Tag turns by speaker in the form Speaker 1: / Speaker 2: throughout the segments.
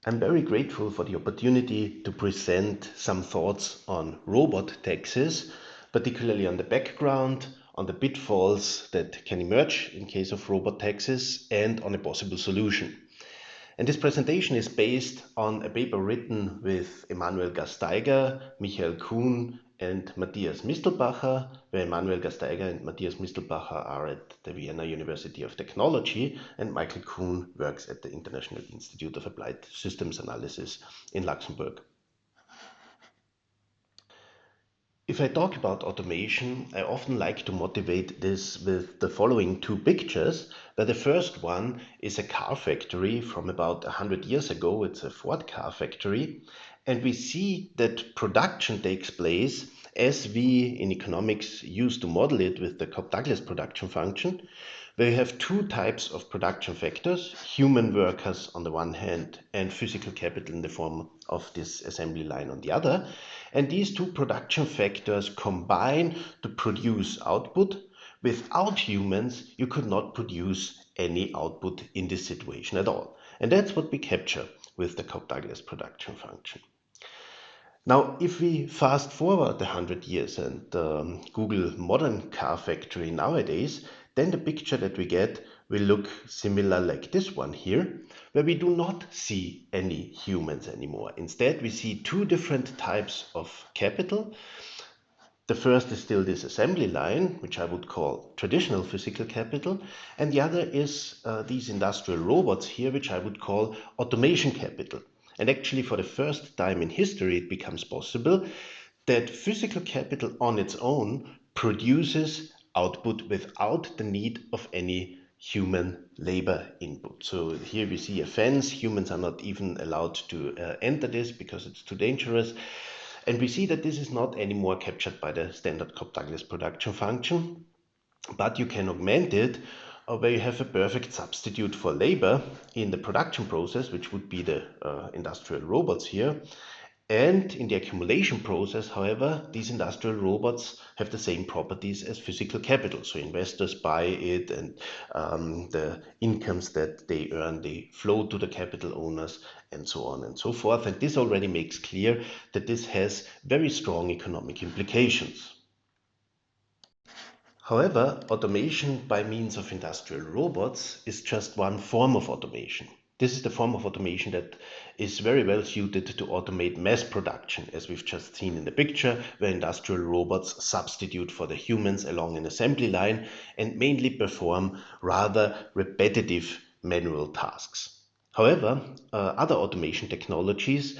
Speaker 1: I'm very grateful for the opportunity to present some thoughts on robot taxis, particularly on the background, on the pitfalls that can emerge in case of robot taxis, and on a possible solution. And this presentation is based on a paper written with Emanuel Gasteiger, Michael Kuhn, and Matthias Mistelbacher, where Emanuel Gasteiger and Matthias Mistelbacher are at the Vienna University of Technology, and Michael Kuhn works at the International Institute of Applied Systems Analysis in Luxembourg. If I talk about automation, I often like to motivate this with the following two pictures. Where the first one is a car factory from about 100 years ago. It's a Ford car factory. And we see that production takes place as we in economics used to model it with the Cobb-Douglas production function, where you have two types of production factors, human workers on the one hand and physical capital in the form of this assembly line on the other. And these two production factors combine to produce output. Without humans, you could not produce any output in this situation at all. And that's what we capture with the Cobb-Douglas production function. Now, if we fast forward 100 years and Google modern car factory nowadays, then the picture that we get will look similar like this one here, where we do not see any humans anymore. Instead, we see two different types of capital. The first is still this assembly line, which I would call traditional physical capital, and the other is these industrial robots here, which I would call automation capital. And actually, for the first time in history, it becomes possible that physical capital on its own produces output without the need of any human labor input. So here we see a fence. Humans are not even allowed to enter this because it's too dangerous. And we see that this is not anymore captured by the standard Cobb-Douglas production function, but you can augment it where you have a perfect substitute for labor in the production process, which would be the industrial robots here. And in the accumulation process, however, these industrial robots have the same properties as physical capital. So investors buy it, and the incomes that they earn, they flow to the capital owners, and so on and so forth. And this already makes clear that this has very strong economic implications. However, automation by means of industrial robots is just one form of automation. This is the form of automation that is very well suited to automate mass production, as we've just seen in the picture, where industrial robots substitute for the humans along an assembly line and mainly perform rather repetitive manual tasks. However, other automation technologies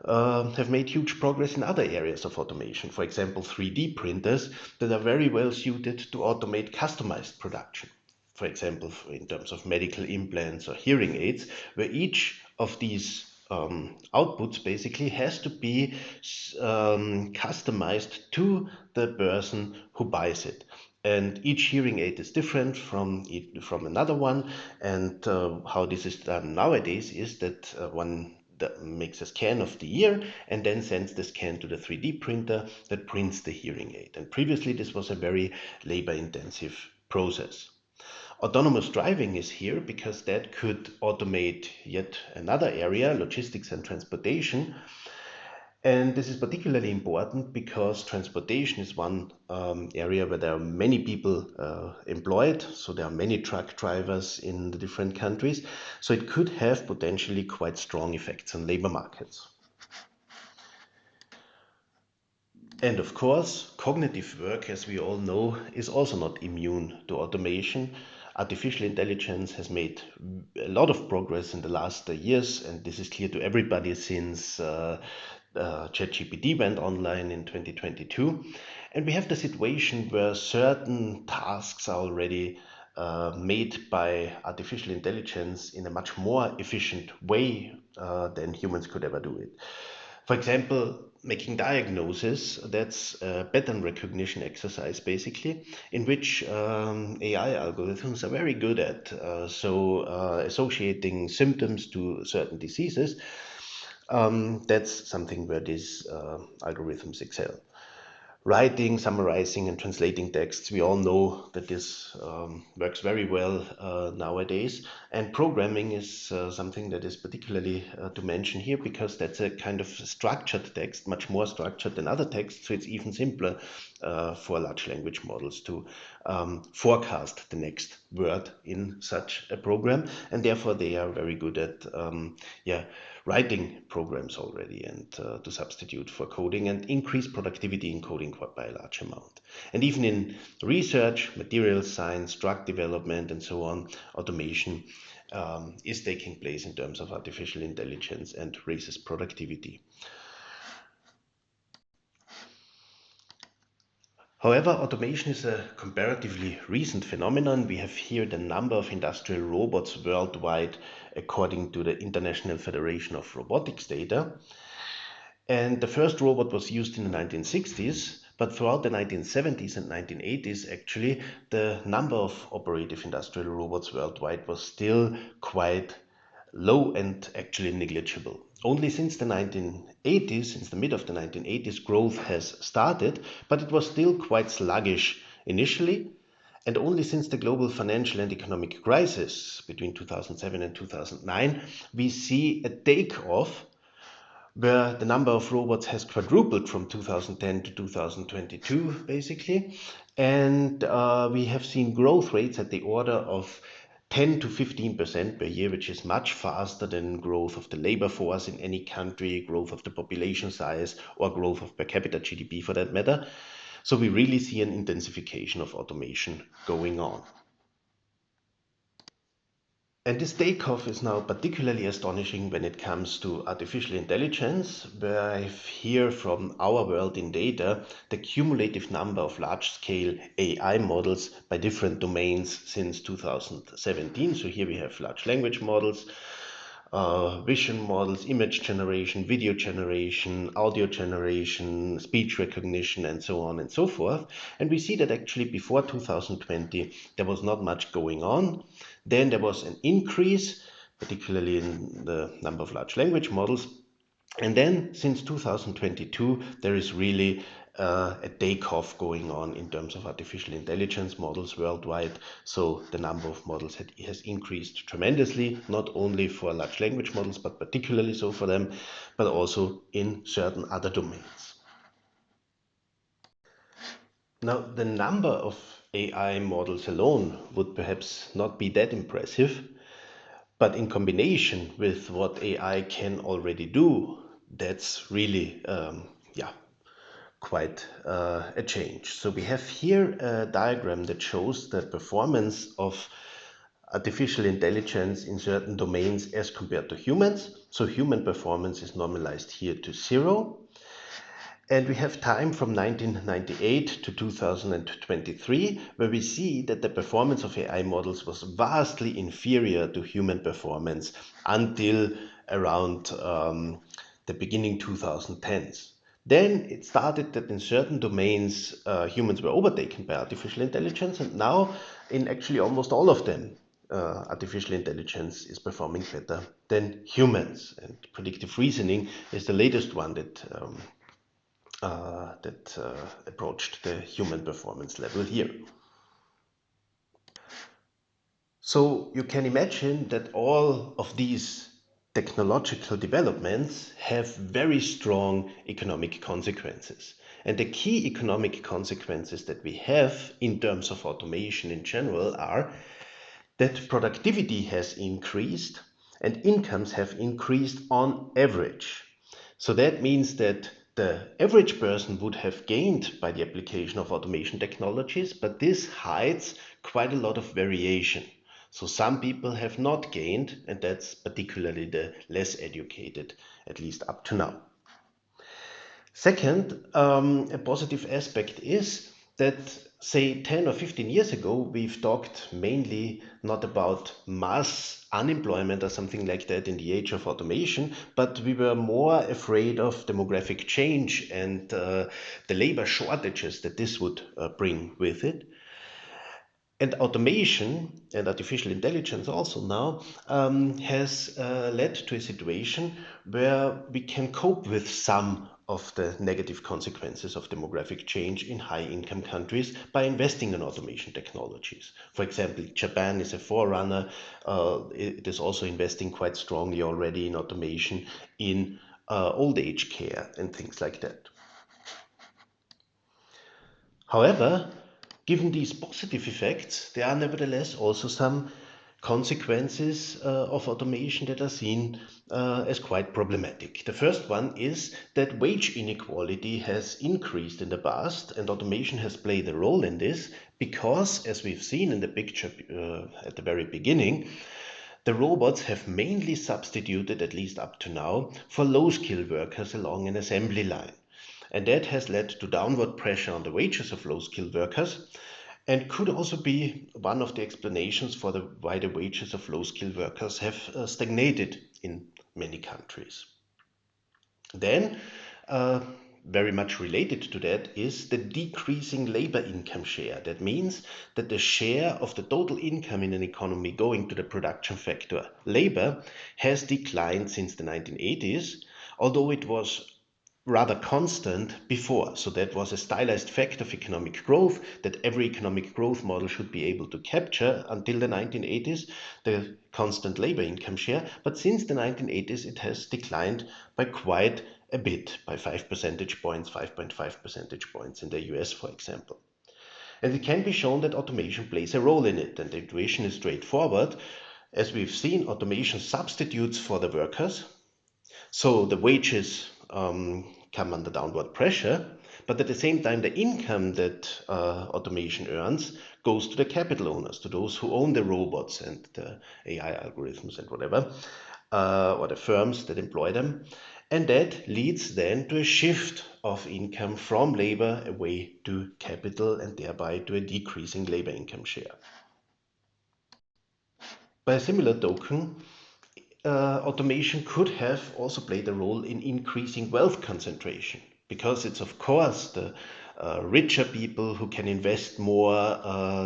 Speaker 1: have made huge progress in other areas of automation. For example, 3D printers that are very well suited to automate customized production. For example, in terms of medical implants or hearing aids, where each of these outputs basically has to be customized to the person who buys it. And each hearing aid is different from another one. And how this is done nowadays is that one that makes a scan of the ear and then sends the scan to the 3D printer that prints the hearing aid. And previously, this was a very labor intensive process. Autonomous driving is here because that could automate yet another area, logistics and transportation. And this is particularly important because transportation is one area where there are many people employed. So there are many truck drivers in the different countries. So it could have potentially quite strong effects on labor markets. And of course, cognitive work, as we all know, is also not immune to automation. Artificial intelligence has made a lot of progress in the last years, and this is clear to everybody since ChatGPT went online in 2022. And we have the situation where certain tasks are already made by artificial intelligence in a much more efficient way than humans could ever do it. For example, making diagnosis, that's a pattern recognition exercise basically, in which AI algorithms are very good at. Associating symptoms to certain diseases, that's something where these algorithms excel. writing, summarizing, and translating texts. We all know that this works very well nowadays. And programming is something that is particularly to mention here because that's a kind of structured text, much more structured than other texts. So it's even simpler for large language models to forecast the next word in such a program. And therefore, they are very good at writing programs already and to substitute for coding and increase productivity in coding by a large amount. And even in research, materials science, drug development, and so on, automation is taking place in terms of artificial intelligence and raises productivity. However, automation is a comparatively recent phenomenon. We have here the number of industrial robots worldwide according to the International Federation of Robotics data. And the first robot was used in the 1960s, but throughout the 1970s and 1980s, actually, the number of operative industrial robots worldwide was still quite low and actually negligible. Only since the 1980s, since the mid of the 1980s, growth has started, but it was still quite sluggish initially. And only since the global financial and economic crisis between 2007 and 2009, we see a takeoff where the number of robots has quadrupled from 2010 to 2022, basically. And we have seen growth rates at the order of 10 to 15% per year, which is much faster than growth of the labor force in any country, growth of the population size, or growth of per capita GDP for that matter. So we really see an intensification of automation going on. And this takeoff is now particularly astonishing when it comes to artificial intelligence, where I hear from our world in data the cumulative number of large-scale AI models by different domains since 2017. So here we have large language models, vision models, image generation, video generation, audio generation, speech recognition, and so on and so forth. And we see that actually before 2020, there was not much going on. Then there was an increase, particularly in the number of large language models. And then since 2022, there is really a takeoff going on in terms of artificial intelligence models worldwide. So the number of models has increased tremendously, not only for large language models, but particularly so for them, but also in certain other domains. Now, the number of AI models alone would perhaps not be that impressive, but in combination with what AI can already do, that's really quite a change. So we have here a diagram that shows the performance of artificial intelligence in certain domains as compared to humans. So human performance is normalized here to 0. And we have time from 1998 to 2023, where we see that the performance of AI models was vastly inferior to human performance until around the beginning 2010s. Then it started that in certain domains, humans were overtaken by artificial intelligence, and now in actually almost all of them, artificial intelligence is performing better than humans. And predictive reasoning is the latest one that approached the human performance level here. So you can imagine that all of these technological developments have very strong economic consequences. And the key economic consequences that we have in terms of automation in general are that productivity has increased and incomes have increased on average. So that means that the average person would have gained by the application of automation technologies, but this hides quite a lot of variation. So some people have not gained, and that's particularly the less educated, at least up to now. Second, a positive aspect is that, say, 10 or 15 years ago, we've talked mainly not about mass unemployment or something like that in the age of automation, but we were more afraid of demographic change and the labor shortages that this would bring with it. And automation and artificial intelligence also now has led to a situation where we can cope with some of the negative consequences of demographic change in high-income countries by investing in automation technologies. For example, Japan is a forerunner. It is also investing quite strongly already in automation in old age care and things like that. However, given these positive effects, there are nevertheless also some consequences of automation that are seen as quite problematic. The first one is that wage inequality has increased in the past, and automation has played a role in this because, as we've seen in the picture at the very beginning, the robots have mainly substituted, at least up to now, for low-skilled workers along an assembly line. And that has led to downward pressure on the wages of low-skilled workers and could also be one of the explanations for why the wages of low-skilled workers have stagnated in many countries. Then, uh, very much related to that is the decreasing labor income share. That means that the share of the total income in an economy going to the production factor labor has declined since the 1980s, although it was rather constant before. So that was a stylized fact of economic growth that every economic growth model should be able to capture until the 1980s, the constant labor income share. But since the 1980s, it has declined by quite a bit, by 5 percentage points, 5.5 percentage points in the US, for example. And it can be shown that automation plays a role in it. And the intuition is straightforward. As we've seen, automation substitutes for the workers, so the wages come under downward pressure, but at the same time, the income that automation earns goes to the capital owners, to those who own the robots and the AI algorithms and whatever, or the firms that employ them. And that leads then to a shift of income from labor away to capital and thereby to a decreasing labor income share. By a similar token, automation could have also played a role in increasing wealth concentration because it's of course the richer people who can invest more,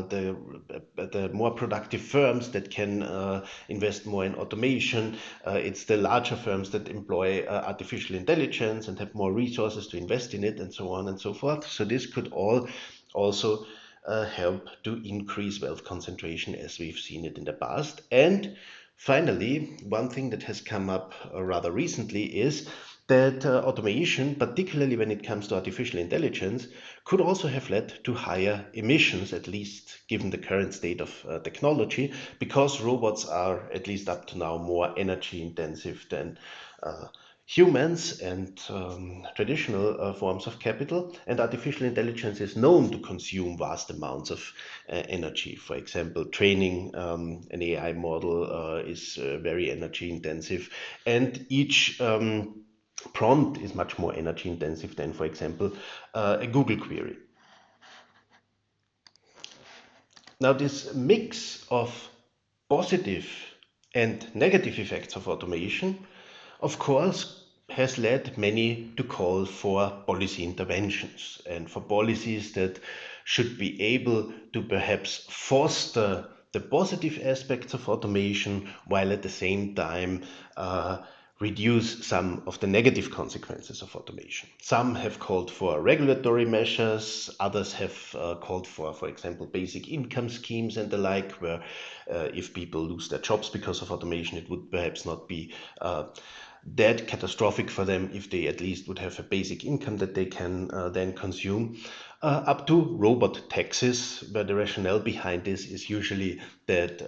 Speaker 1: the more productive firms that can invest more in automation. It's the larger firms that employ artificial intelligence and have more resources to invest in it and so on and so forth. So this could all also help to increase wealth concentration as we've seen it in the past. And finally, one thing that has come up rather recently is that automation, particularly when it comes to artificial intelligence, could also have led to higher emissions, at least given the current state of technology, because robots are, at least up to now, more energy intensive than humans and traditional forms of capital, and artificial intelligence is known to consume vast amounts of energy. For example, training an AI model is very energy intensive, and each prompt is much more energy intensive than, for example, a Google query. Now, this mix of positive and negative effects of automation, of course, has led many to call for policy interventions and for policies that should be able to perhaps foster the positive aspects of automation while at the same time reduce some of the negative consequences of automation. Some have called for regulatory measures, others have called for example, basic income schemes and the like, where if people lose their jobs because of automation, it would perhaps not be that catastrophic for them if they at least would have a basic income that they can then consume, up to robot taxes, where the rationale behind this is usually that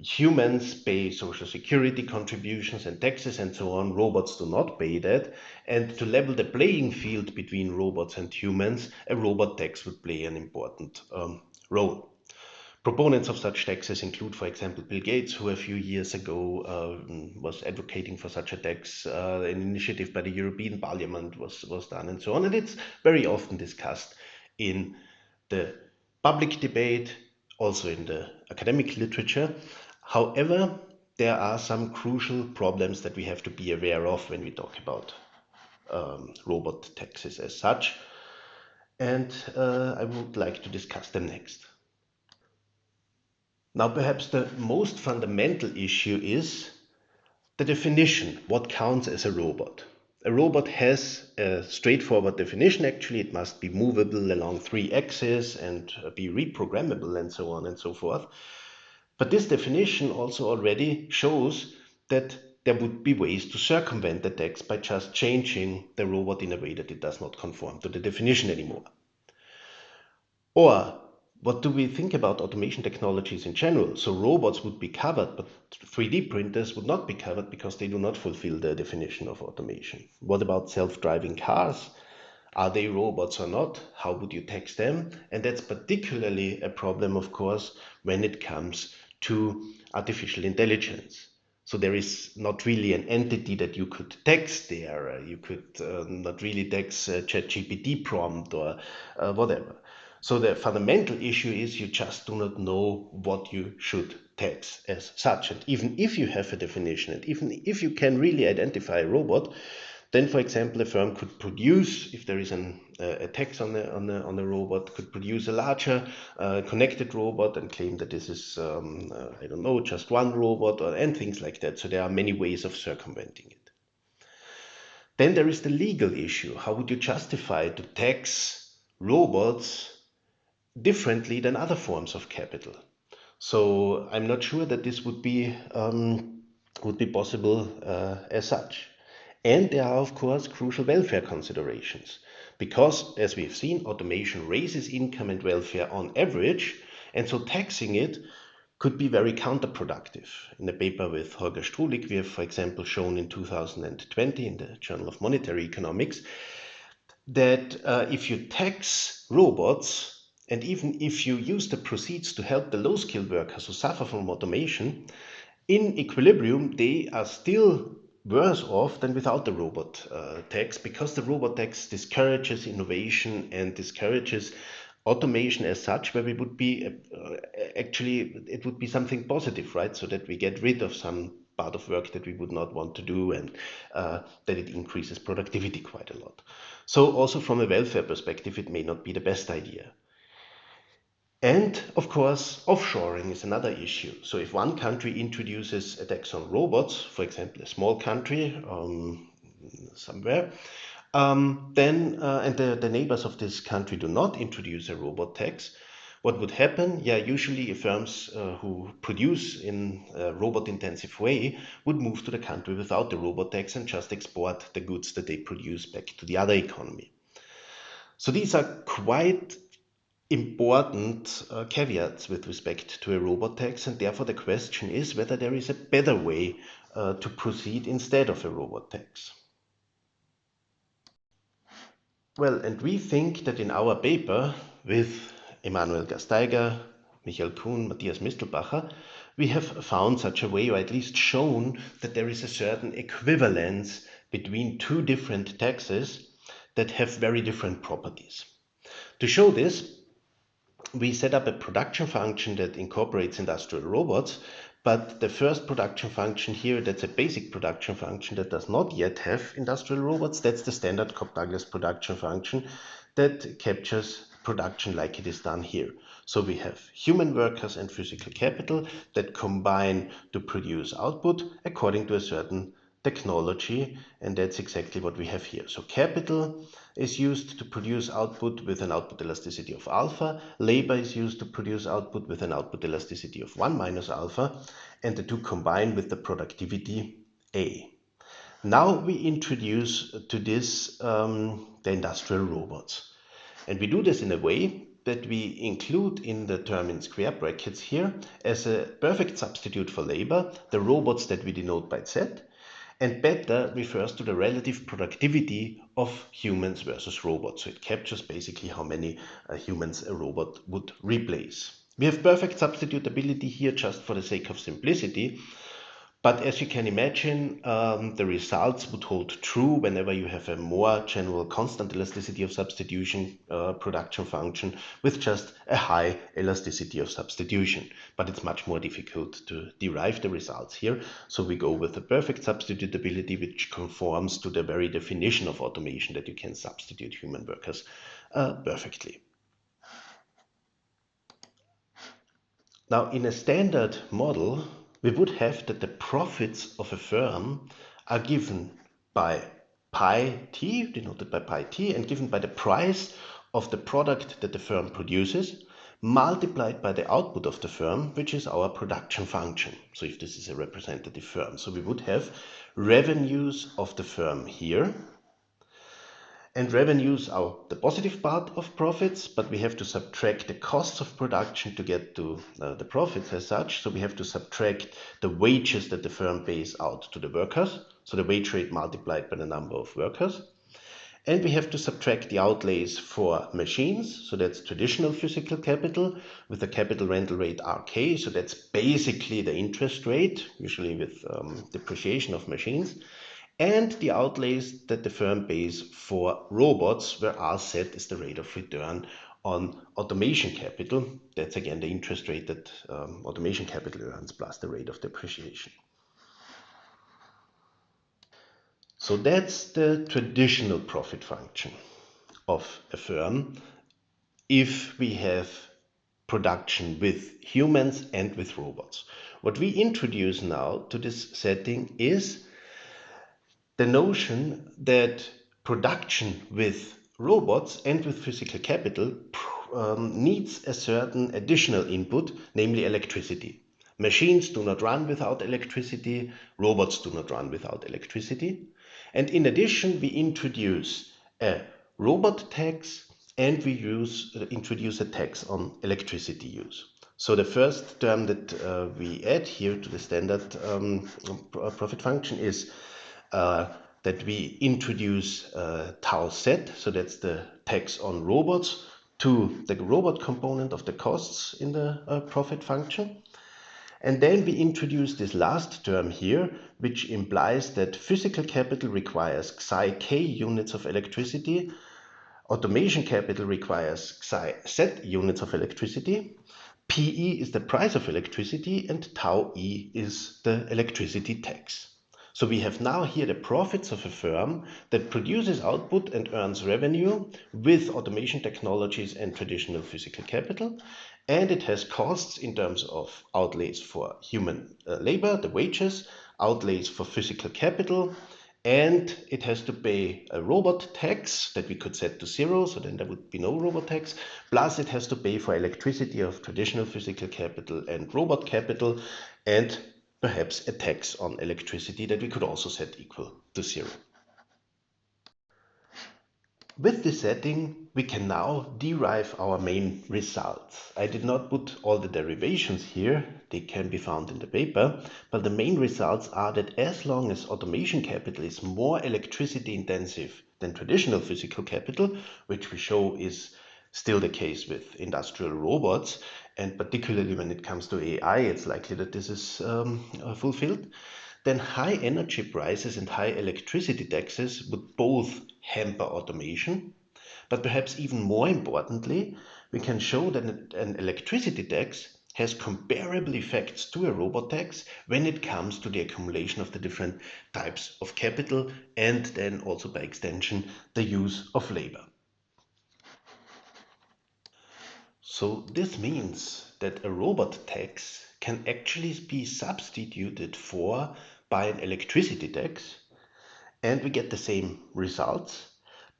Speaker 1: humans pay social security contributions and taxes and so on. Robots do not pay that. And to level the playing field between robots and humans, a robot tax would play an important role. Proponents of such taxes include, for example, Bill Gates, who a few years ago was advocating for such a tax. An initiative by the European Parliament was done and so on. And it's very often discussed in the public debate, also in the academic literature. However, there are some crucial problems that we have to be aware of when we talk about robot taxes as such. And I would like to discuss them next. Now, perhaps the most fundamental issue is the definition, what counts as a robot. A robot has a straightforward definition actually. It must be movable along three axes and be reprogrammable and so on and so forth. But this definition also already shows that there would be ways to circumvent the text by just changing the robot in a way that it does not conform to the definition anymore. Or what do we think about automation technologies in general? So robots would be covered, but 3D printers would not be covered because they do not fulfill the definition of automation. What about self-driving cars? Are they robots or not? How would you tax them? And that's particularly a problem, of course, when it comes to artificial intelligence. So there is not really an entity that you could tax there. You could not really tax a ChatGPT prompt or whatever. So the fundamental issue is you just do not know what you should tax as such. And even if you have a definition, and even if you can really identify a robot, then, for example, a firm could produce, if there is a tax on the robot, could produce a larger connected robot and claim that this is, I don't know, just one robot and things like that. So there are many ways of circumventing it. Then there is the legal issue. How would you justify to tax robots differently than other forms of capital? So I'm not sure that this would be possible as such. And there are, of course, crucial welfare considerations. Because, as we've seen, automation raises income and welfare on average, and so taxing it could be very counterproductive. In a paper with Holger Strulik, we have, for example, shown in 2020 in the Journal of Monetary Economics that if you tax robots, and even if you use the proceeds to help the low-skilled workers who suffer from automation, in equilibrium, they are still worse off than without the robot tax, because the robot tax discourages innovation and discourages automation as such, where we would be actually, it would be something positive, right? So that we get rid of some part of work that we would not want to do, and that it increases productivity quite a lot. So also from a welfare perspective, it may not be the best idea. And of course, offshoring is another issue. So if one country introduces a tax on robots, for example, a small country somewhere, then and the neighbors of this country do not introduce a robot tax, what would happen? Yeah, usually firms who produce in a robot-intensive way would move to the country without the robot tax and just export the goods that they produce back to the other economy. So these are quite important caveats with respect to a robot tax, and therefore the question is whether there is a better way to proceed instead of a robot tax. Well, and we think that in our paper with Emanuel Gasteiger, Michael Kuhn, Matthias Mistelbacher, we have found such a way, or at least shown that there is a certain equivalence between two different taxes that have very different properties. To show this, we set up a production function that incorporates industrial robots, but the first production function here, that's a basic production function that does not yet have industrial robots. That's the standard Cobb-Douglas production function that captures production like it is done here. So we have human workers and physical capital that combine to produce output according to a certain technology, and that's exactly what we have here. So capital is used to produce output with an output elasticity of alpha, labor is used to produce output with an output elasticity of 1 minus alpha, and the two combine with the productivity A. Now we introduce to this the industrial robots. And we do this in a way that we include in the term in square brackets here as a perfect substitute for labor the robots that we denote by Z, and beta refers to the relative productivity of humans versus robots. So it captures basically how many humans a robot would replace. We have perfect substitutability here just for the sake of simplicity. But as you can imagine, the results would hold true whenever you have a more general constant elasticity of substitution production function with just a high elasticity of substitution. But it's much more difficult to derive the results here. So we go with the perfect substitutability, which conforms to the very definition of automation that you can substitute human workers perfectly. Now, in a standard model, we would have that the profits of a firm are given by pi t, denoted by pi t, and given by the price of the product that the firm produces, multiplied by the output of the firm, which is our production function. So if this is a representative firm, so we would have revenues of the firm here, and revenues are the positive part of profits, but we have to subtract the costs of production to get to the profits as such. So we have to subtract the wages that the firm pays out to the workers, so the wage rate multiplied by the number of workers. And we have to subtract the outlays for machines, so that's traditional physical capital with the capital rental rate RK, so that's basically the interest rate, usually with depreciation of machines, and the outlays that the firm pays for robots, where RZ is the rate of return on automation capital. That's again the interest rate that automation capital earns plus the rate of depreciation. So that's the traditional profit function of a firm if we have production with humans and with robots. What we introduce now to this setting is the notion that production with robots and with physical capital needs a certain additional input, namely electricity. Machines do not run without electricity, robots do not run without electricity. And in addition, we introduce a robot tax and we introduce a tax on electricity use. So the first term that we add here to the standard profit function is that we introduce tau z, so that's the tax on robots, to the robot component of the costs in the profit function. And then we introduce this last term here, which implies that physical capital requires psi k units of electricity, automation capital requires psi z units of electricity, PE is the price of electricity, and tau E is the electricity tax. So we have now here the profits of a firm that produces output and earns revenue with automation technologies and traditional physical capital. And it has costs in terms of outlays for human labor, the wages, outlays for physical capital, and it has to pay a robot tax that we could set to 0, so then there would be no robot tax, plus it has to pay for electricity of traditional physical capital and robot capital, and perhaps a tax on electricity that we could also set equal to 0. With this setting, we can now derive our main results. I did not put all the derivations here, they can be found in the paper, but the main results are that as long as automation capital is more electricity intensive than traditional physical capital, which we show is still the case with industrial robots, and particularly when it comes to AI, it's likely that this is fulfilled, then high energy prices and high electricity taxes would both hamper automation. But perhaps even more importantly, we can show that an electricity tax has comparable effects to a robot tax when it comes to the accumulation of the different types of capital and then also by extension the use of labor. So this means that a robot tax can actually be substituted for by an electricity tax, and we get the same results,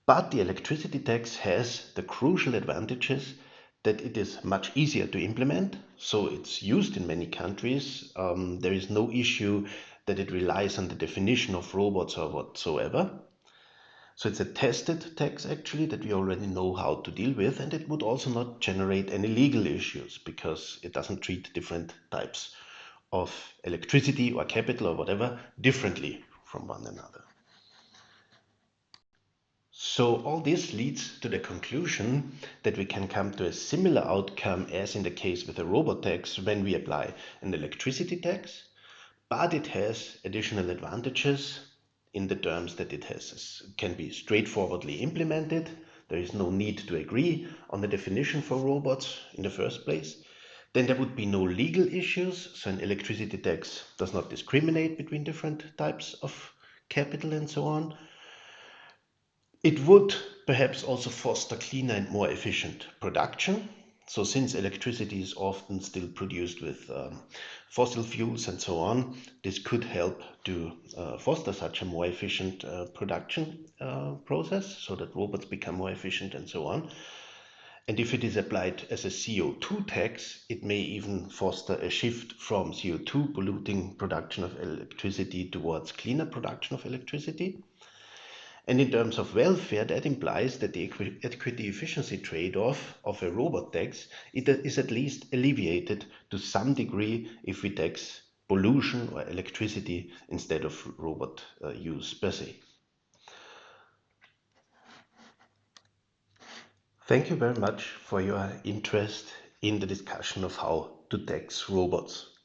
Speaker 1: but the electricity tax has the crucial advantages that it is much easier to implement, so it's used in many countries. There is no issue that it relies on the definition of robots or whatsoever. So it's a tested tax actually that we already know how to deal with, and it would also not generate any legal issues because it doesn't treat different types of electricity or capital or whatever differently from one another. So all this leads to the conclusion that we can come to a similar outcome as in the case with a robot tax when we apply an electricity tax, but it has additional advantages in the terms that can be straightforwardly implemented. There is no need to agree on the definition for robots in the first place. Then there would be no legal issues, so an electricity tax does not discriminate between different types of capital and so on. It would perhaps also foster cleaner and more efficient production. So since electricity is often still produced with fossil fuels and so on, this could help to foster such a more efficient production process so that robots become more efficient and so on. And if it is applied as a CO2 tax, it may even foster a shift from CO2 polluting production of electricity towards cleaner production of electricity. And in terms of welfare, that implies that the equity efficiency trade-off of a robot tax is at least alleviated to some degree if we tax pollution or electricity instead of robot use per se. Thank you very much for your interest in the discussion of how to tax robots.